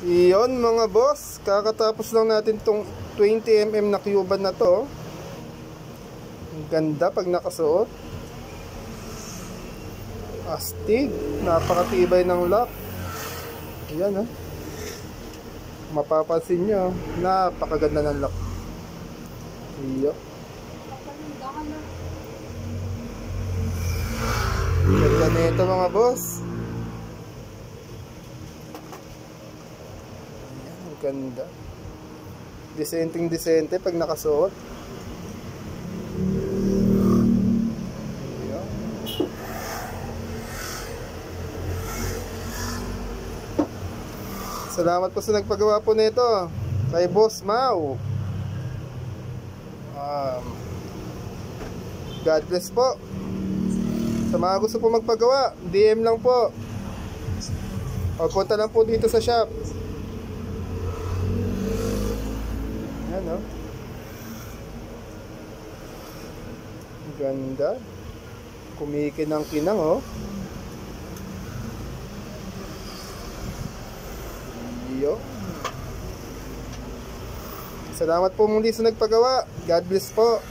Iyon mga boss, kakatapos lang natin tong 20mm na Cuban na to. Ang ganda pag nakasuot. Astig, napakatibay ng lock. Ayan mapapansin nyo, napakaganda ng lock. Iyo. Ganda na ito mga boss. Ganda. Disenteng disente pag nakasuot. Ayan. Salamat po sa nagpagawa po nito kay Boss Mau. God bless po. Sa mga gusto po magpagawa, DM lang po o punta lang po dito sa shop. Ayan ganda. Kumikinang-kinang Iyo. Salamat po muli sa nagpagawa. God bless po.